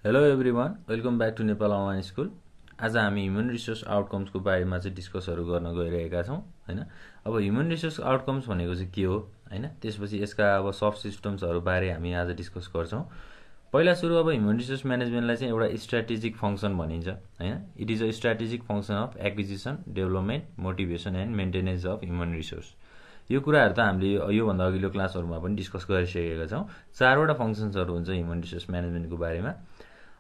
Hello everyone, welcome back to Nepal online school. आज हामी human resource आउटकम्सको बारेमा चाहिँ डिस्कसहरू गर्न गइरहेका छौँ हैन। अब ह्युमन रिसोर्स आउटकम्स भनेको चाहिँ के हो हैन, त्यसपछि यसका अब सब सिस्टम्सहरू बारे हामी आज डिस्कस गर्छौँ। पहिला सुरु अब ह्युमन रिसोर्स म्यानेजमेन्टलाई चाहिँ एउटा स्ट्र्याटेजिक फङ्सन भनिन्छ हैन। It is a strategic function of acquisition, development, motivation and maintenance of human resource. यो कुराहरू त हामीले योभन्दा अघिल्लो क्लासहरूमा पनि डिस्कस गरिसकेका छौँ। चारवटा फङ्सन्सहरू हुन्छ ह्युमन रिसोर्स म्यानेजमेन्टको बारेमा।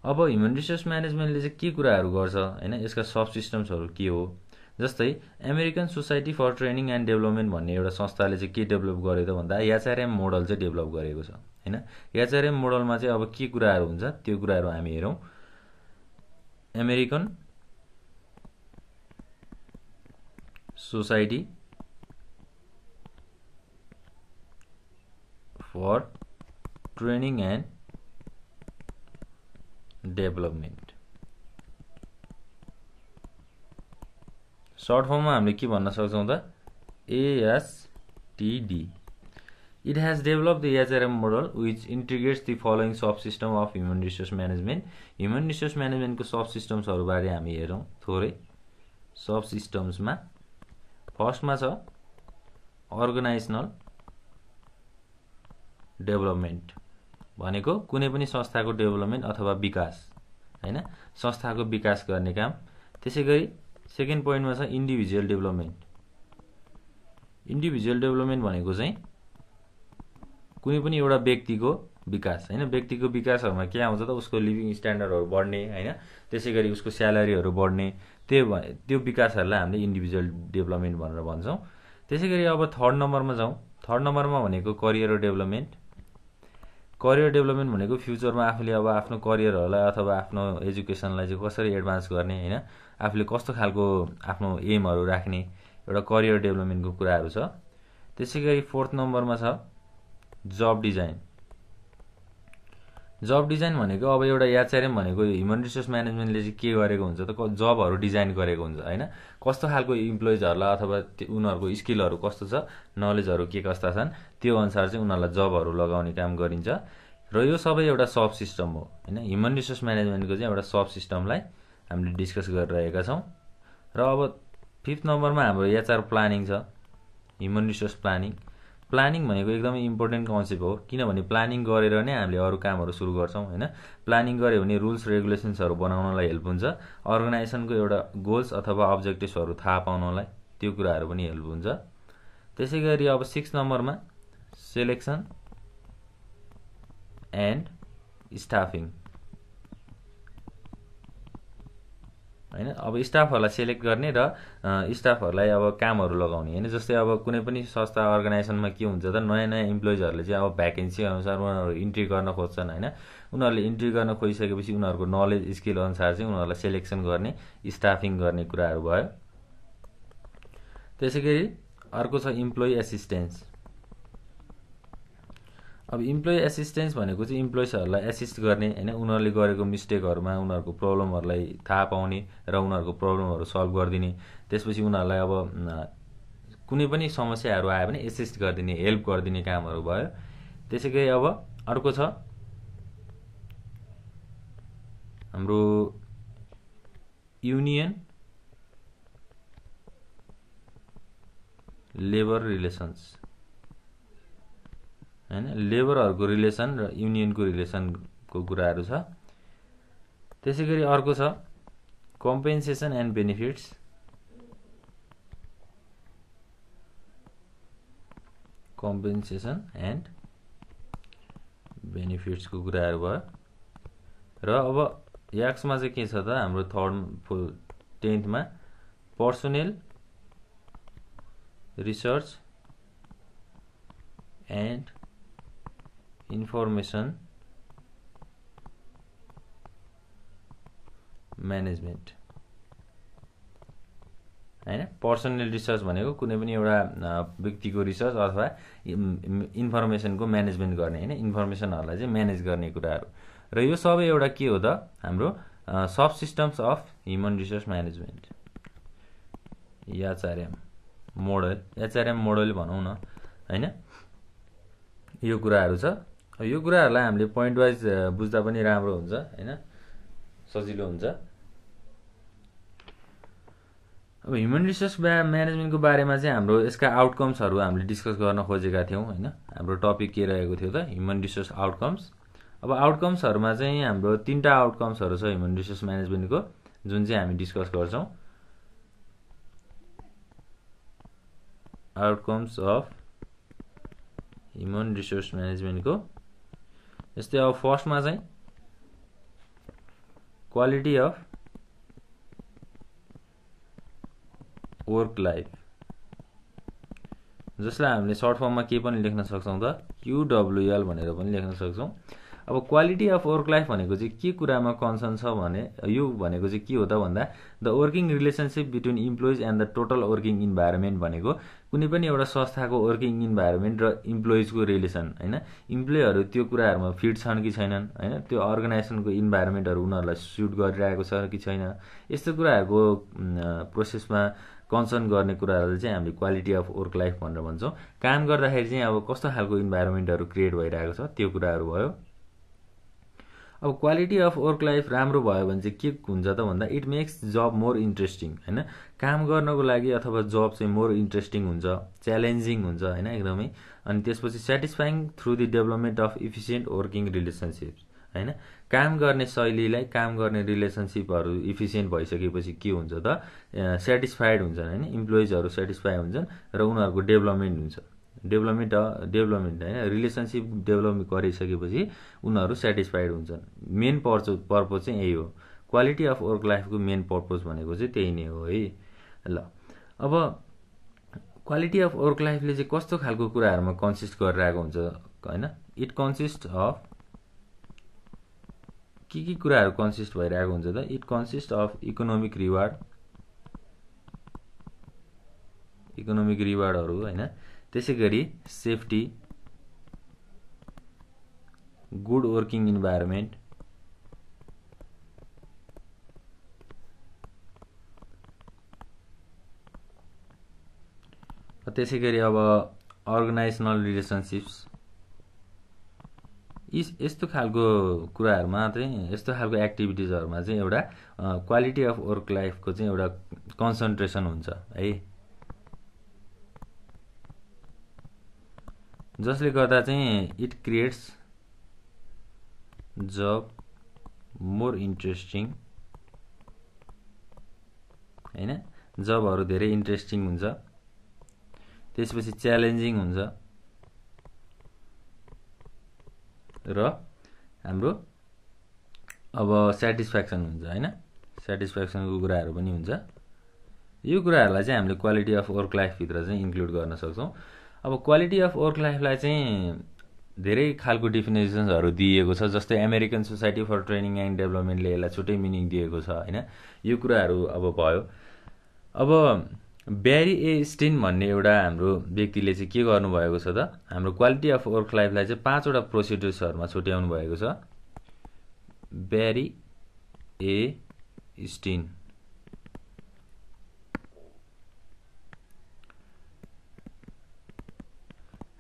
अब ह्युमन रिसोर्स म्यानेजमेन्टले चाहिँ के कुराहरू गर्छ हैन, यसका सब सिस्टम्सहरू के हो। जस्तै American society for training and development भन्ने एउटा संस्थाले चाहिँ के डेभलप गर्यो त भन्दा एचआरएम मोडल चाहिँ डेभलप गरेको छ हैन। एचआरएम मोडलमा चाहिँ अब के कुराहरू हुन्छ त्यो कुराहरू हामी हेरौँ। American society for training and development, short फर्ममा हामीले के भन्न सक्छौँ त, ASTD। It has develop the HRM model which integrates the following sub system of human resource management. Human resource म्यानेजमेन्टको सब सिस्टम्सहरूबारे हामी हेरौँ थोरै। सब सिस्टम्समा फर्स्टमा छ अर्गनाइजनल डेभलपमेन्ट, भनेको कुनै पनि संस्थाको डेभलपमेन्ट अथवा विकास हैन, संस्थाको विकास गर्ने काम। त्यसैगरी सेकेन्ड पोइन्टमा छ इन्डिभिजुअल डेभलपमेन्ट। इन्डिभिजुअल डेभलपमेन्ट भनेको चाहिँ कुनै पनि एउटा व्यक्तिको विकास हैन। व्यक्तिको विकासहरूमा के आउँछ त, उसको लिभिङ स्ट्यान्डर्डहरू बढ्ने हैन, त्यसैगरी उसको स्यालेरीहरू बढ्ने, त्यो विकासहरूलाई हामीले इन्डिभिजुअल डेभलपमेन्ट भनेर भन्छौँ। त्यसैगरी अब थर्ड नम्बरमा जाउँ। थर्ड नम्बरमा भनेको करियर डेभलपमेन्ट। करियर डेभलपमेन्ट भनेको फ्युचरमा आफूले अब आफ्नो करियरहरूलाई अथवा आफ्नो एजुकेसनलाई चाहिँ कसरी एडभान्स गर्ने हैन, आफूले कस्तो खालको आफ्नो एमहरू राख्ने, एउटा करियर डेभलपमेन्टको कुराहरू छ। त्यसैगरी फोर्थ नम्बरमा छ जब डिजाइन। जब डिजाइन भनेको अब एउटा एचआरएम भनेको ह्युमन रिसोर्स म्यानेजमेन्टले चाहिँ के गरेको हुन्छ त, जबहरू डिजाइन गरेको हुन्छ हैन। कस्तो खालको इम्प्लोइजहरूलाई अथवा उनीहरूको स्किलहरू कस्तो छ, नलेजहरू के कस्ता छन्, त्यो अनुसार चाहिँ उनीहरूलाई जबहरू लगाउने काम गरिन्छ। र यो सबै एउटा सब सिस्टम हो हैन। ह्युमन रिसोर्स म्यानेजमेन्टको चाहिँ एउटा सब सिस्टमलाई हामीले डिस्कस गरिरहेका छौँ। र अब फिफ्थ नम्बरमा हाम्रो एचआर प्लानिङ छ, ह्युमन रिसोर्स प्लानिङ। प्लानिङ भनेको एकदमै इम्पोर्टेन्ट कन्सेप्ट हो, किनभने प्लानिङ गरेर नै हामीले अरू कामहरू सुरु गर्छौँ हैन। प्लानिङ गऱ्यो भने रुल्स रेगुलेसन्सहरू बनाउनलाई हेल्प हुन्छ, अर्गनाइजेसनको एउटा गोल्स अथवा अब्जेक्टिभ्सहरू थाहा पाउनलाई त्यो कुराहरू पनि हेल्प हुन्छ। त्यसैगरी अब सिक्स नम्बरमा सेलेक्सन एन्ड स्टाफिङ हैन। अब स्टाफहरूलाई सेलेक्ट गर्ने र स्टाफहरूलाई अब कामहरू लगाउने हैन। जस्तै अब कुनै पनि संस्था अर्गनाइजेसनमा के हुन्छ त, नयाँ नयाँ इम्प्लोइजहरूले चाहिँ अब भ्याकेन्सी अनुसार उनीहरू इन्ट्री गर्न खोज्छन् हैन। उनीहरूले इन्ट्री गर्न खोजिसकेपछि उनीहरूको नलेज स्किल अनुसार चाहिँ उनीहरूलाई सेलेक्सन गर्ने, स्टाफिङ गर्ने कुराहरू भयो। त्यसैगरी अर्को छ इम्प्लोइ एसिस्टेन्स। अब इम्प्लोइ एसिस्टेन्स भनेको चाहिँ इम्प्लोइजहरूलाई एसिस्ट गर्ने हैन, उनीहरूले गरेको मिस्टेकहरूमा उनीहरूको प्रब्लमहरूलाई थाहा पाउने र उनीहरूको प्रब्लमहरू सल्भ गरिदिने। त्यसपछि उनीहरूलाई अब कुनै पनि समस्याहरू आयो भने एसिस्ट गरिदिने, हेल्प गरिदिने कामहरू भयो। त्यसैगरी अब अर्को छ हाम्रो युनियन लेबर रिलेसन्स हैन। लेबरहरूको रिलेसन र युनियनको रिलेसनको कुराहरू छ। त्यसैगरी अर्को छ compensation and benefits. Compensation and बेनिफिट्सको कुराहरू भयो। र अब याक्समा चाहिँ के छ त, हाम्रो third 10th personnel research and information management हैन। पर्सनल रिसर्च भनेको कुनै पनि एउटा व्यक्तिको रिसर्च अथवा इन्फर्मेसनको म्यानेजमेन्ट गर्ने हैन, इन्फर्मेसनहरूलाई चाहिँ म्यानेज गर्ने कुराहरू। र यो सबै एउटा के हो त, हाम्रो sub systems of human resource management, HRM model, HRM model भनौँ न हैन। यो कुराहरू छ। यो कुराहरूलाई हामीले पोइन्ट वाइज बुझ्दा पनि राम्रो हुन्छ हैन। सजिलो हुन्छ। अब ह्युमन रिसोर्स म्यानेजमेन्टको बारेमा चाहिँ हाम्रो यसका आउटकम्सहरू हामीले डिस्कस गर्न खोजेका थियौँ होइन। हाम्रो टपिक के रहेको थियो त, ह्युमन रिसोर्स आउटकम्स। अब आउटकम्सहरूमा चाहिँ हाम्रो 3टा आउटकम्सहरू छ ह्युमन रिसोर्स म्यानेजमेन्टको, जुन चाहिँ हामी डिस्कस गर्छौँ। आउटकम्स अफ ह्युमन रिसोर्स म्यानेजमेन्टको यस्तै अब फर्स्टमा चाहिँ क्वालिटी अफ वर्क लाइफ, जसलाई हामीले सर्ट फर्ममा के पनि लेख्न सक्छौँ त, QWL भनेर पनि लेख्न सक्छौँ। अब क्वालिटी अफ वर्क लाइफ भनेको चाहिँ के कुरामा कन्सर्न छ भने, यो भनेको चाहिँ के हो त भन्दा the working relationship between employees and the total working environment भनेको कुनै पनि एउटा संस्थाको वर्किङ इन्भाइरोमेन्ट र इम्प्लोइजको रिलेसन होइन। इम्प्लोइहरू त्यो कुराहरूमा फिट छन् कि छैनन् होइन, त्यो अर्गनाइजेसनको इन्भाइरोमेन्टहरू उनीहरूलाई सुट गरिरहेको छ कि छैन, यस्तो कुराहरूको प्रोसेसमा कन्सर्न गर्ने कुराहरू चाहिँ हामीले क्वालिटी अफ वर्क लाइफ भनेर भन्छौँ। काम गर्दाखेरि चाहिँ अब कस्तो खालको इन्भाइरोमेन्टहरू क्रिएट भइरहेको छ त्यो कुराहरू भयो। अब क्वालिटी अफ वर्क लाइफ राम्रो भयो भने चाहिँ के हुन्छ त भन्दा it makes job more interesting होइन। काम गर्नको लागि अथवा जब चाहिँ मोर इन्ट्रेस्टिङ हुन्छ, च्यालेन्जिङ हुन्छ होइन एकदमै। अनि त्यसपछि satisfying through the development of efficient working relationships होइन। काम गर्ने शैलीलाई, काम गर्ने रिलेसनसिपहरू इफिसियन्ट भइसकेपछि के हुन्छ त, सेटिस्फाइड हुन्छन् होइन, इम्प्लोइजहरू सेटिस्फाई हुन्छन् र उनीहरूको डेभलपमेन्ट हुन्छ। डेभलपमेन्ट होइन, रिलेसनसिप डेभलप गरिसकेपछि उनीहरू सेटिस्फाइड हुन्छन्। मेन पर्पज चाहिँ यही हो। क्वालिटी अफ वर्क लाइफको मेन पर्पज भनेको चाहिँ त्यही नै हो है। ल अब क्वालिटी अफ वर्क लाइफले चाहिँ कस्तो खालको कुराहरूमा कन्सिस्ट गरिरहेको हुन्छ होइन। इट कन्सिस्ट अफ के कुराहरू कन्सिस्ट भइरहेको हुन्छ त, इट कन्सिस्ट अफ इकोनोमिक रिवार्डहरू होइन, त्यसै गरी सेफ्टी, गुड वर्किङ इन्भाइरोमेन्ट, त्यसै गरी अब अर्गनाइजेसनल रिलेसनसिप्स, यस्तो खालको कुराहरूमा चाहिँ, यस्तो खालको एक्टिभिटिजहरूमा चाहिँ एउटा क्वालिटी अफ वर्क लाइफको चाहिँ एउटा कन्सन्ट्रेसन हुन्छ है, जसले गर्दा चाहिँ it creates job more interesting होइन। जबहरू धेरै इन्ट्रेस्टिङ हुन्छ, त्यसपछि च्यालेन्जिङ हुन्छ र हाम्रो अब सेटिस्फ्याक्सन हुन्छ होइन। सेटिस्फ्याक्सनको कुराहरू पनि हुन्छ। यो कुराहरूलाई चाहिँ हामीले क्वालिटी अफ वर्क लाइफभित्र चाहिँ इन्क्लुड गर्न सक्छौँ। अब क्वालिटी अफ वर्क लाइफलाई चाहिँ धेरै खालको डिफिनेसन्सहरू दिएको छ, जस्तै American society for training and डेभलपमेन्टले यसलाई छुट्टै मिनिङ दिएको छ होइन। यो कुराहरू अब भयो। अब ब्यारी ए स्टिन भन्ने एउटा हाम्रो व्यक्तिले चाहिँ के गर्नुभएको छ त, हाम्रो क्वालिटी अफ वर्क लाइफलाई चाहिँ 5वटा प्रोसिड्युर्सहरूमा छुट्याउनु भएको छ। ब्यारी ए स्टिन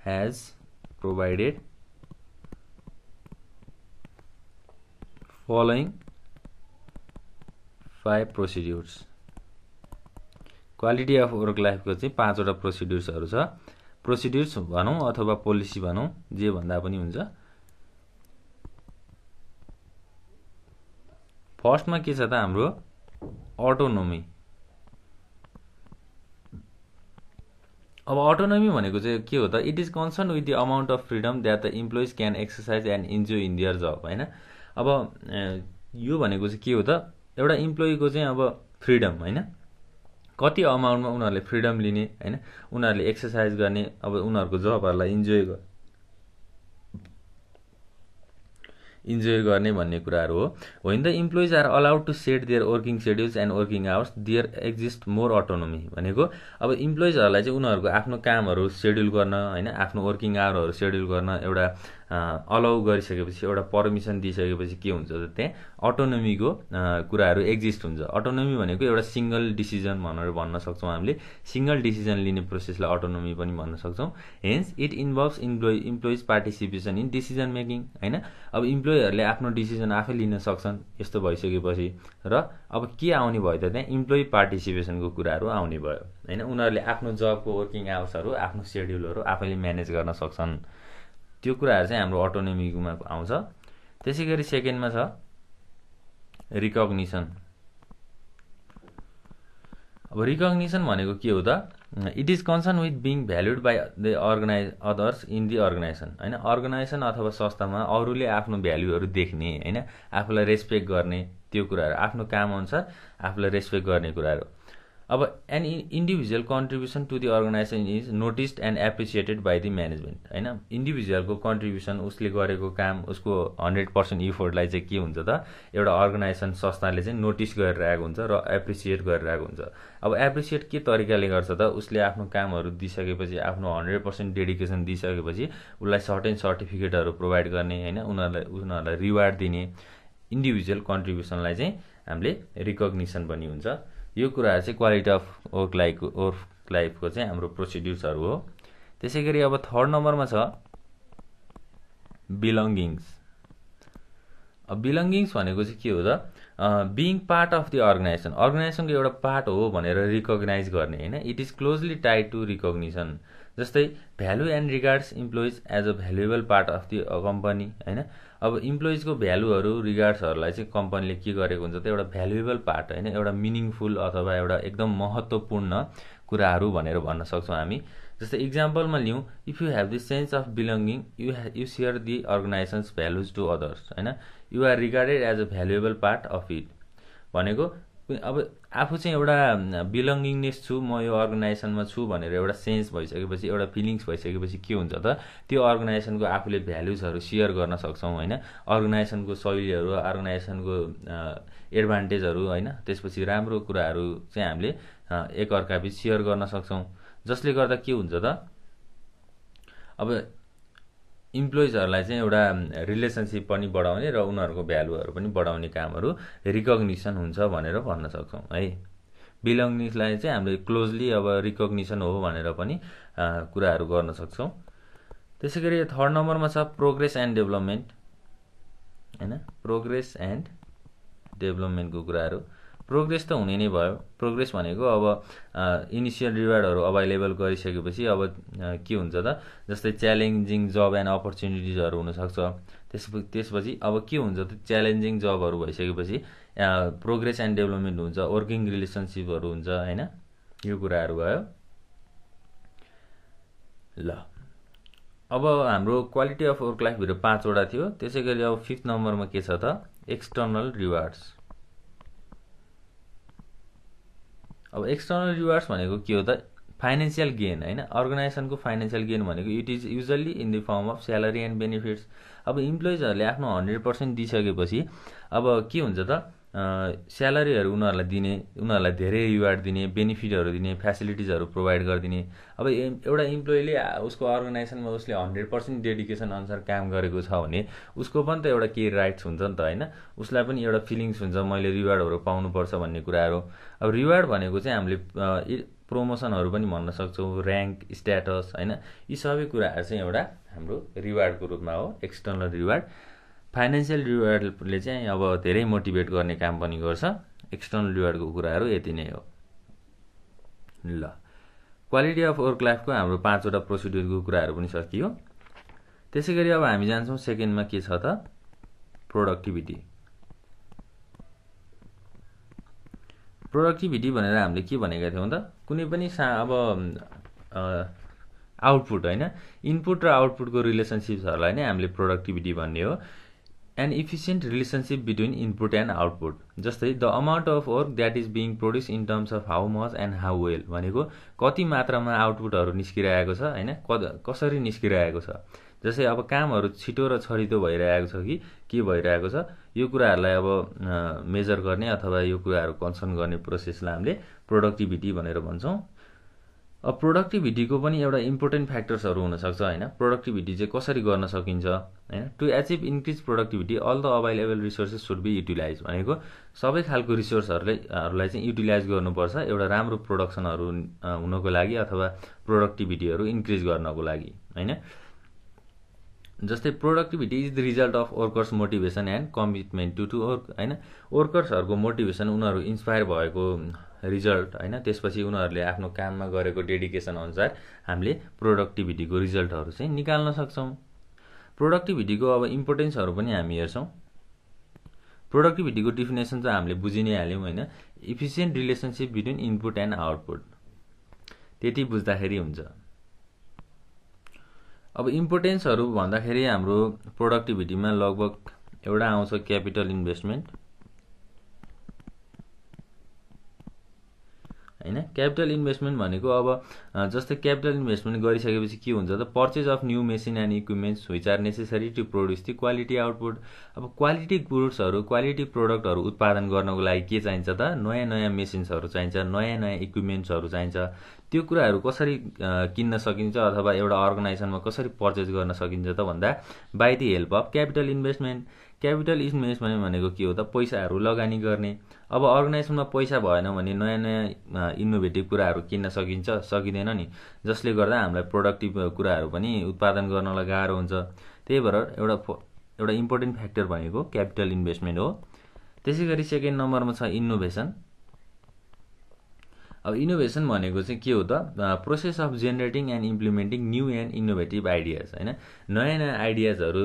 has provided following 5 procedures। Quality of work लाइफको चाहिँ 5वटा प्रोसिड्युर्सहरू छ। प्रोसिड्युर्स भनौँ अथवा पोलिसी भनौँ, जे भन्दा पनि हुन्छ। फर्स्टमा के छ त हाम्रो अटोनोमी। अब अटोनोमी भनेको चाहिँ के हो त, it is concern with the amount of freedom that the employees can exercise and enjoy in their job होइन। अब यो भनेको चाहिँ के हो त, एउटा इम्प्लोइको चाहिँ अब फ्रिडम होइन, कति अमाउन्टमा उनीहरूले फ्रिडम लिने होइन, उनीहरूले एक्सर्साइज गर्ने, अब उनीहरूको जबहरूलाई इन्जोय गर्ने भन्ने कुराहरू हो। When the employees are allowed to set their working schedules and working hours there exist more autonomy भनेको अब इम्प्लोइजहरूलाई चाहिँ उनीहरूको आफ्नो कामहरू सेड्युल गर्न होइन, आफ्नो वर्किङ आवरहरू सेड्युल गर्न एउटा अलाउ गरिसकेपछि एउटा पर्मिसन दिइसकेपछि के हुन्छ त त्यहाँ अटोनोमीको कुराहरू एक्जिस्ट हुन्छ। अटोनोमी भनेको एउटा सिंगल डिसिजन भनेर भन्न सक्छौँ हामीले। सिंगल डिसिजन लिने प्रोसेसलाई अटोनोमी पनि भन्न सक्छौँ। Hence it involves employees participation in decision making हैन। अब इम्प्लोइहरूले आफ्नो डिसिजन आफै लिन सक्छन् यस्तो भइसकेपछि, र अब के आउने भयो त त्यहाँ इम्प्लोइ पार्टिसिपेसनको कुराहरू आउने भयो हैन। उनीहरूले आफ्नो जबको वर्किङ आवर्सहरू आफ्नो सेड्युलहरू आफैले म्यानेज गर्न सक्छन्। त्यो कुराहरू चाहिँ हाम्रो अटोनोमीमा आउँछ। त्यसैगरी सेकेन्डमा छ रिकग्निसन। अब रिकग्निसन भनेको के हो त? It is concern with being valued by the others in the organization हैन। अर्गनाइजेसन अथवा संस्थामा अरूले आफ्नो भ्याल्युहरू देख्ने हैन, आफूलाई रेस्पेक्ट गर्ने, त्यो कुराहरू आफ्नो काम अनुसार आफूलाई रेस्पेक्ट गर्ने कुराहरू। अब an individual contribution to the organization is noticed and appreciated by the management हैन। इन्डिभिजुअलको कन्ट्रिब्युसन, उसले गरेको काम, उसको 100% इफोर्टलाई चाहिँ के हुन्छ त एउटा अर्गनाइजेसन संस्थाले चाहिँ नोटिस गरिरहेको हुन्छ र एप्रिसिएट गरिरहेको हुन्छ। अब एप्रिसिएट के तरिकाले गर्छ त? उसले आफ्नो कामहरू दिइसकेपछि, आफ्नो 100% डेडिकेसन दिइसकेपछि उसलाई सर्टेन सर्टिफिकेटहरू प्रोभाइड गर्ने हैन, उनीहरूलाई रिवार्ड दिने। इन्डिभिजुअल कन्ट्रिब्युसनलाई चाहिँ हामीले रिकग्निसन पनि हुन्छ। यो कुराहरू चाहिँ क्वालिटी अफ वर्क लाइफको चाहिँ हाम्रो प्रोसिड्युर्सहरू हो। त्यसैगरी अब थर्ड नम्बरमा छ बिलङ्गिङ्स। अब बिलङ्गिङ्स भनेको चाहिँ के हो त? बिङ पार्ट अफ दि अर्गनाइजेसनको एउटा पार्ट हो भनेर रिकग्नाइज गर्ने हैन। It is closely tied to recognition. जस्तै value and regards employees as a valuable part of the company हैन। अब इम्प्लोइजको भ्यालुहरू, रिगार्ड्सहरूलाई चाहिँ कम्पनीले के गरेको हुन्छ त एउटा भ्यालुएबल पार्ट हैन, एउटा मिनिङफुल अथवा एउटा एकदम महत्त्वपूर्ण कुराहरू भनेर भन्न सक्छौँ हामी। जस्तै इक्जाम्पलमा लिउँ, if you have the sense of belonging you share the organisations values to others हैन, you are regarded as a valuable part of it. भनेको अब आफू चाहिँ एउटा बिलङ्गिङनेस छु, म यो अर्गनाइजेसनमा छु भनेर एउटा सेन्स भइसकेपछि, एउटा फिलिङ्स भइसकेपछि के हुन्छ त त्यो अर्गनाइजेसनको आफूले भ्यालुजहरू सेयर गर्न सक्छौँ हैन। अर्गनाइजेसनको शैलीहरू, अर्गनाइजेसनको एडभान्टेजहरू हैन, त्यसपछि राम्रो कुराहरू चाहिँ हामीले एकअर्काबीच सेयर गर्न सक्छौँ। जसले गर्दा के हुन्छ त अब इम्प्लोइजहरूलाई चाहिँ एउटा रिलेसनसिप पनि बढाउने र उनीहरूको भ्यालुहरू पनि बढाउने कामहरू रिकग्निसन हुन्छ भनेर भन्न सक्छौँ है। बिलङ्गिङ्सलाई चाहिँ हामीले क्लोजली अब रिकग्निसन हो भनेर पनि कुराहरू गर्न सक्छौँ। त्यसैगरी थर्ड नम्बरमा छ प्रोग्रेस एन्ड डेभलपमेन्ट हैन। प्रोग्रेस एन्ड डेभलपमेन्टको कुराहरू। प्रोग्रेस त हुने नै भयो। प्रोग्रेस भनेको अब इनिसियल रिवार्डहरू अभाइलेबल गरिसकेपछि अब के हुन्छ त जस्तै च्यालेन्जिङ जब एन्ड अपर्च्युनिटिजहरू हुनसक्छ। त्यसपछि अब के हुन्छ त च्यालेन्जिङ जबहरू भइसकेपछि प्रोग्रेस एन्ड डेभलपमेन्ट हुन्छ, वर्किङ रिलेसनसिपहरू हुन्छ हैन। यो कुराहरू भयो। ल अब हाम्रो क्वालिटी अफ वर्क लाइफभित्र 5 वटा थियो। त्यसैगरी अब 5th नम्बरमा के छ त एक्सटर्नल रिवार्ड्स। अब एक्सटर्नल रिवार्ड्स भनेको के हो त फाइनेन्सियल गेन हैन। अर्गनाइजेसनको फाइनेन्सियल गेन भनेको it is usually in the form of salary and benefits. अब इम्प्लोइजहरूले आफ्नो 100% दिइसकेपछि अब के हुन्छ त स्यालेरीहरू उनीहरूलाई दिने, उनीहरूलाई धेरै रिवार्ड दिने, बेनिफिटहरू दिने, फ्यासिलिटिजहरू प्रोभाइड गरिदिने। अब एउटा इम्प्लोइले उसको अर्गनाइजेसनमा उसले 100% डेडिकेसन अनुसार काम गरेको छ भने उसको पनि त एउटा केही राइट्स हुन्छ नि त हैन। उसलाई पनि एउटा फिलिङ्स हुन्छ मैले रिवार्डहरू पाउनुपर्छ भन्ने कुराहरू। अब रिवार्ड भनेको चाहिँ हामीले प्रमोसनहरू पनि भन्न सक्छौँ, र्याङ्क, स्ट्याटस हैन। यी सबै कुराहरू चाहिँ एउटा हाम्रो रिवार्डको रूपमा हो, एक्सटर्नल रिवार्ड। फाइनेन्सियल रिवार्डले चाहिँ अब धेरै मोटिभेट गर्ने काम पनि गर्छ। एक्सटर्नल रिवार्डको कुराहरू यति नै हो। ल क्वालिटी अफ वर्क लाइफको हाम्रो 5 वटा प्रोसिड्युरको कुराहरू पनि सकियो। त्यसैगरी अब हामी जान्छौँ सेकेन्डमा के छ त प्रोडक्टिभिटी। प्रोडक्टिभिटी भनेर हामीले के भनेका थियौँ त कुनै पनि अब आउटपुट हैन, इनपुट र आउटपुटको रिलेसनसिप्सहरूलाई नै हामीले प्रोडक्टिभिटी भन्ने हो। An efficient relationship between input and output. जस्तै the amount of work that is being produce in terms of how much and how well. भनेको कति मात्रामा आउटपुटहरू निस्किरहेको छ हैन, कसरी निस्किरहेको छ। जस्तै अब कामहरू छिटो र छरितो भइरहेको छ कि के भइरहेको छ, यो कुराहरूलाई अब मेजर गर्ने अथवा यो कुराहरू कन्सर्न गर्ने प्रोसेसलाई हामीले प्रोडक्टिभिटी भनेर भन्छौँ। अब प्रोडक्टिभिटीको पनि एउटा इम्पोर्टेन्ट फ्याक्टर्सहरू हुनसक्छ होइन। प्रोडक्टिभिटी चाहिँ कसरी गर्न सकिन्छ होइन। To achieve increase productivity all the available resources should be utilize भनेको सबै खालको रिसोर्सहरूलाई चाहिँ युटिलाइज गर्नुपर्छ एउटा राम्रो प्रोडक्सनहरू हुनको लागि अथवा प्रोडक्टिभिटीहरू इन्क्रिज गर्नको लागि होइन। जस्तै productivity is the result of workers motivation and commitment to work होइन। वर्कर्सहरूको मोटिभेसन उनीहरू इन्सपायर भएको रिजल्ट होइन। त्यसपछि उनीहरूले आफ्नो काममा गरेको डेडिकेसन अनुसार हामीले प्रोडक्टिभिटीको रिजल्टहरू चाहिँ निकाल्न सक्छौँ। प्रोडक्टिभिटीको अब इम्पोर्टेन्सहरू पनि हामी हेर्छौँ। प्रोडक्टिभिटीको डिफिनेसन चाहिँ हामीले बुझि नै हाल्यौँ होइन। Efficient relationship between input and output, त्यति बुझ्दाखेरि हुन्छ। अब इम्पोर्टेन्सहरू भन्दाखेरि हाम्रो प्रोडक्टिभिटीमा लगभग एउटा आउँछ क्यापिटल इन्भेस्टमेन्ट होइन। क्यापिटल इन्भेस्टमेन्ट भनेको अब जस्तै क्यापिटल इन्भेस्टमेन्ट गरिसकेपछि के हुन्छ त purchase of new machine and equipments which are necessary to produce the quality output. अब क्वालिटी गुड्सहरू क्वालिटी प्रोडक्टहरू उत्पादन गर्नको लागि के चाहिन्छ त नयाँ नयाँ मेसिन्सहरू चाहिन्छ, नयाँ नयाँ इक्विपमेन्ट्सहरू चाहिन्छ। त्यो कुराहरू कसरी किन्न सकिन्छ अथवा एउटा अर्गनाइजेसनमा कसरी पर्चेज गर्न सकिन्छ त भन्दा by the help of capital investment. Capital investment भनेको के हो त पैसाहरू लगानी गर्ने। अब अर्गनाइजेसनमा पैसा भएन भने नयाँ नयाँ इनोभेटिभ कुराहरू किन्न सकिन्छ सकिँदैन नि, जसले गर्दा हामीलाई प्रोडक्टिभ कुराहरू पनि उत्पादन गर्नलाई गाह्रो हुन्छ। त्यही भएर एउटा इम्पोर्टेन्ट फ्याक्टर भनेको क्यापिटल इन्भेस्टमेन्ट हो। त्यसै गरी सेकेन्ड नम्बरमा छ इनोभेसन। अब इनोभेसन भनेको चाहिँ के हो त process of generating and implementing new and innovative ideas होइन। नयाँ नयाँ आइडियाजहरू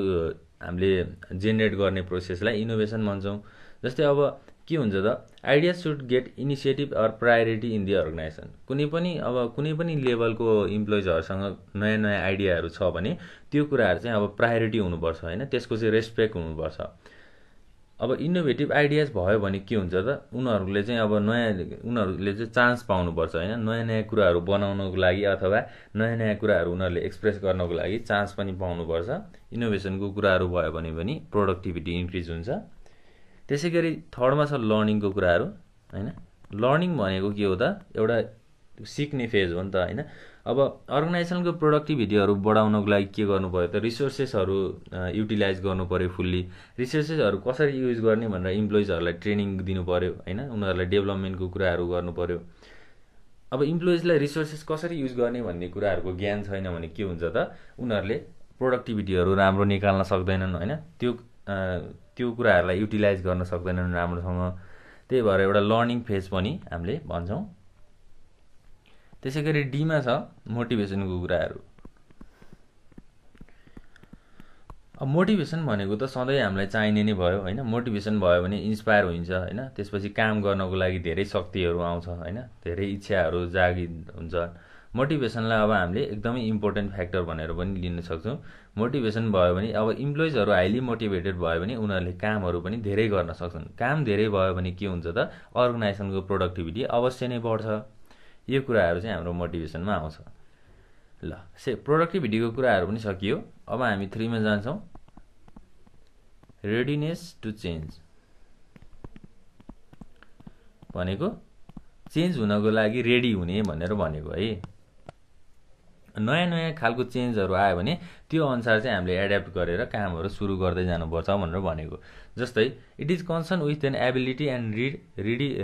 हामीले जेनेरेट गर्ने प्रोसेसलाई इनोभेसन भन्छौँ। जस्तै अब के हुन्छ त ideas should get initiative or priority in the organization. कुनै पनि लेभलको इम्प्लोइजहरूसँग नयाँ नयाँ आइडियाहरू छ भने त्यो कुराहरू चाहिँ अब प्रायोरिटी हुनुपर्छ होइन, त्यसको चाहिँ रेस्पेक्ट हुनुपर्छ। अब इनोभेटिभ आइडियाज भयो भने के हुन्छ त उनीहरूले चाहिँ चान्स पाउनुपर्छ होइन। नयाँ नयाँ कुराहरू बनाउनको लागि अथवा नयाँ नयाँ कुराहरू उनीहरूले एक्सप्रेस गर्नको लागि चान्स पनि पाउनुपर्छ। इनोभेसनको कुराहरू भयो भने पनि प्रोडक्टिभिटी इन्क्रिज हुन्छ। त्यसै गरी थर्डमा छ लर्निङको कुराहरू होइन। लर्निङ भनेको के हो त एउटा सिक्ने फेज हो नि त होइन। अब अर्गनाइजेसनको प्रोडक्टिभिटीहरू बढाउनको लागि के गर्नु पऱ्यो त रिसोर्सेसहरू युटिलाइज गर्नु पऱ्यो फुल्ली। रिसोर्सेसहरू कसरी युज गर्ने भनेर इम्प्लोइजहरूलाई ट्रेनिङ दिनु पऱ्यो होइन, उनीहरूलाई डेभलपमेन्टको कुराहरू गर्नु पऱ्यो। अब इम्प्लोइजलाई रिसोर्सेस कसरी युज गर्ने भन्ने कुराहरूको ज्ञान छैन भने के हुन्छ त उनीहरूले प्रोडक्टिभिटीहरू राम्रो निकाल्न सक्दैनन् होइन, त्यो कुराहरूलाई युटिलाइज गर्न सक्दैनन् राम्रोसँग। त्यही भएर एउटा लर्निङ फेज पनि हामीले भन्छौँ। त्यसै गरी डीमा छ मोटिभेसनको कुराहरू। अब मोटिभेसन भनेको त सधैँ हामीलाई चाहिने नै भयो होइन। मोटिभेसन भयो भने इन्सपायर हुन्छ होइन, त्यसपछि काम गर्नको लागि धेरै शक्तिहरू आउँछ होइन, धेरै इच्छाहरू जागिर हुन्छ। मोटिभेसनलाई अब हामीले एकदमै इम्पोर्टेन्ट फ्याक्टर भनेर पनि लिन सक्छौँ। मोटिभेसन भयो भने अब इम्प्लोइजहरू हाइली मोटिभेटेड भयो भने उनीहरूले कामहरू पनि धेरै गर्न सक्छन्। काम धेरै भयो भने के हुन्छ त अर्गनाइजेसनको प्रोडक्टिभिटी अवश्य नै बढ्छ। यो कुराहरू चाहिँ हाम्रो मोटिभेसनमा आउँछ। ल प्रोडक्टिभिटीको कुराहरू पनि सकियो। अब हामी 3 मा जान्छौँ। रेडिनेस टु चेन्ज भनेको चेन्ज हुनको लागि रेडी हुने भनेर भनेको है। नयाँ नयाँ खालको चेन्जहरू आयो भने त्यो अनुसार चाहिँ हामीले एड्याप्ट गरेर कामहरू सुरु गर्दै जानुपर्छ भनेर भनेको। जस्तै it is concern with an ability and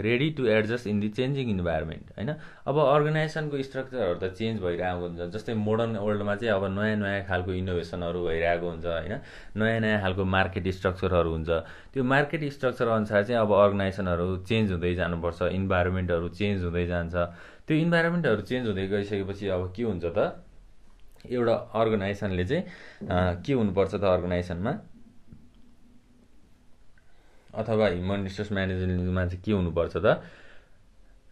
ready to adjust in the changing environment होइन। अब अर्गनाइजेसनको स्ट्रक्चरहरू त चेन्ज भइरहेको हुन्छ। जस्तै मोडर्न वर्ल्डमा चाहिँ अब नयाँ नयाँ खालको इनोभेसनहरू भइरहेको हुन्छ होइन, नयाँ नयाँ खालको मार्केट स्ट्रक्चरहरू हुन्छ। त्यो मार्केट स्ट्रक्चर अनुसार चाहिँ अब अर्गनाइजेसनहरू चेन्ज हुँदै जानुपर्छ, इन्भाइरोमेन्टहरू चेन्ज हुँदै जान्छ। त्यो इन्भाइरोमेन्टहरू चेन्ज हुँदै गइसकेपछि अब के हुन्छ त एउटा अर्गनाइजेसनले चाहिँ के हुनुपर्छ त अर्गनाइजेसनमा अथवा ह्युमन रिसोर्स म्यानेजमेन्टमा चाहिँ के हुनुपर्छ त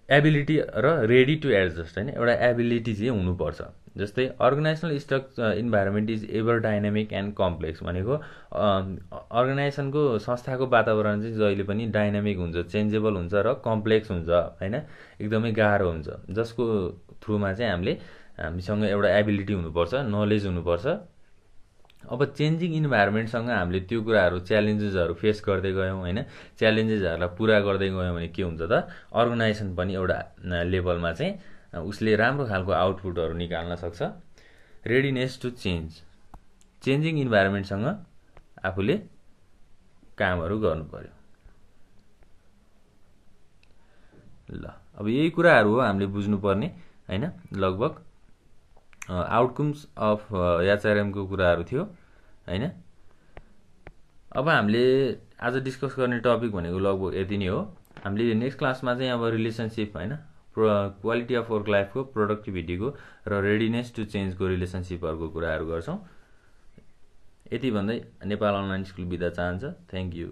एबिलिटी र रेडी टु एडजस्ट होइन, एउटा एबिलिटी चाहिँ हुनुपर्छ। जस्तै organisational structure environment is ever dynamic and complex भनेको अर्गनाइजेसनको संस्थाको वातावरण चाहिँ जहिले पनि डाइनामिक हुन्छ, चेन्जेबल हुन्छ र कम्प्लेक्स हुन्छ होइन, एकदमै गाह्रो हुन्छ। जसको थ्रुमा चाहिँ हामीसँग एउटा एबिलिटी हुनुपर्छ, नलेज हुनुपर्छ। अब चेन्जिङ इन्भाइरोमेन्टसँग हामीले त्यो कुराहरू च्यालेन्जेसहरू फेस गर्दै गयौँ होइन, च्यालेन्जेसहरूलाई पुरा गर्दै गयौँ भने के हुन्छ त अर्गनाइजेसन पनि एउटा लेभलमा चाहिँ उसले राम्रो खालको आउटपुटहरू निकाल्न सक्छ। रेडिनेस टु चेन्ज, चेन्जिङ इन्भाइरोमेन्टसँग आफूले कामहरू गर्नु पर्यो। ल अब यही कुराहरू हो हामीले बुझ्नुपर्ने हैन, लगभग आउटकम्स अफ एचआरएम को कुराहरू थियो हैन। अब हामीले आज डिस्कस गर्ने टपिक भनेको लगभग यति नै हो। हामीले नेक्स्ट क्लासमा चाहिँ अब रिलेसनशिप हैन, क्वालिटी अफ वर्क लाइफको, प्रोडक्टिभिटीको र रेडिनेस टु चेन्जको रिलेसनशिपहरूको कुराहरू गर्छौँ। यति भन्दै नेपाल अनलाइन स्कुल बिदा चाहन्छ। Thank you.